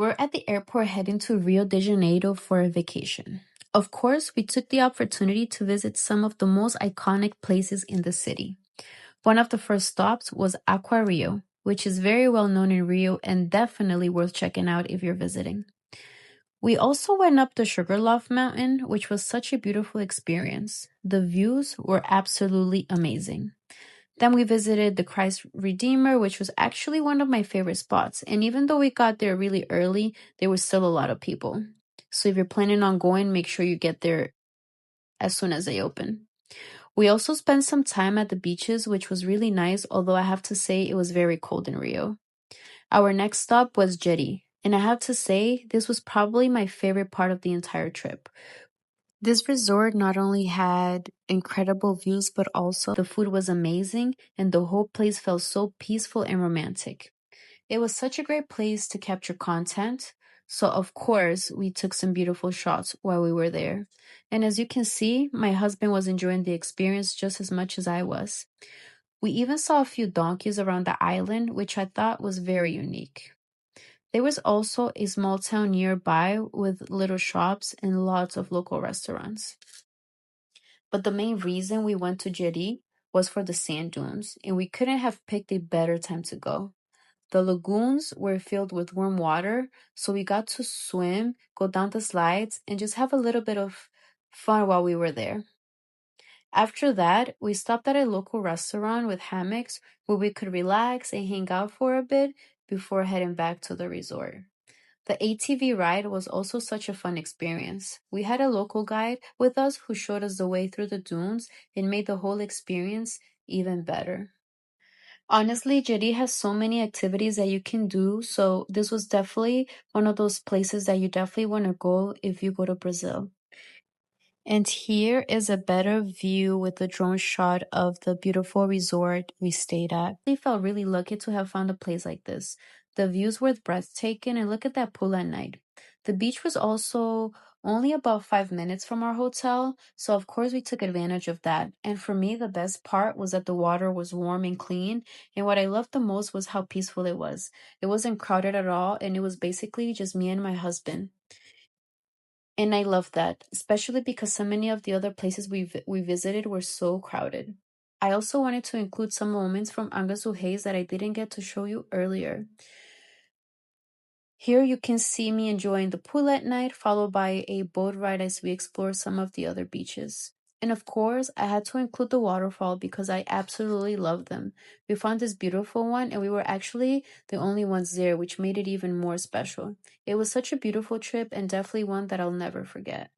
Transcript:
We're at the airport heading to Rio de Janeiro for a vacation. Of course, we took the opportunity to visit some of the most iconic places in the city. One of the first stops was Aqua Rio, which is very well known in Rio and definitely worth checking out if you're visiting. We also went up the Sugarloaf Mountain, which was such a beautiful experience. The views were absolutely amazing. Then we visited the Christ Redeemer, which was actually one of my favorite spots. And even though we got there really early, there was still a lot of people. So if you're planning on going, make sure you get there as soon as they open. We also spent some time at the beaches, which was really nice, although I have to say it was very cold in Rio. Our next stop was Jetty, and I have to say this was probably my favorite part of the entire trip. This resort not only had incredible views, but also the food was amazing and the whole place felt so peaceful and romantic. It was such a great place to capture content. So, of course, we took some beautiful shots while we were there. And as you can see, my husband was enjoying the experience just as much as I was. We even saw a few donkeys around the island, which I thought was very unique. There was also a small town nearby with little shops and lots of local restaurants. But the main reason we went to Jeri was for the sand dunes, and we couldn't have picked a better time to go. The lagoons were filled with warm water, so we got to swim, go down the slides, and just have a little bit of fun while we were there. After that, we stopped at a local restaurant with hammocks where we could relax and hang out for a bit before heading back to the resort. The ATV ride was also such a fun experience. We had a local guide with us who showed us the way through the dunes and made the whole experience even better. Honestly, Jiri has so many activities that you can do, so this was definitely one of those places that you definitely want to go if you go to Brazil. And here is a better view with the drone shot of the beautiful resort we stayed at. We felt really lucky to have found a place like this. The views were breathtaking, and look at that pool at night. The beach was also only about 5 minutes from our hotel, so of course we took advantage of that. And for me, the best part was that the water was warm and clean, and what I loved the most was how peaceful it was. It wasn't crowded at all, and it was basically just me and my husband. And I love that, especially because so many of the other places we visited were so crowded. I also wanted to include some moments from Angra dos Reis that I didn't get to show you earlier. Here you can see me enjoying the pool at night, followed by a boat ride as we explore some of the other beaches. And of course, I had to include the waterfall because I absolutely love them. We found this beautiful one and we were actually the only ones there, which made it even more special. It was such a beautiful trip and definitely one that I'll never forget.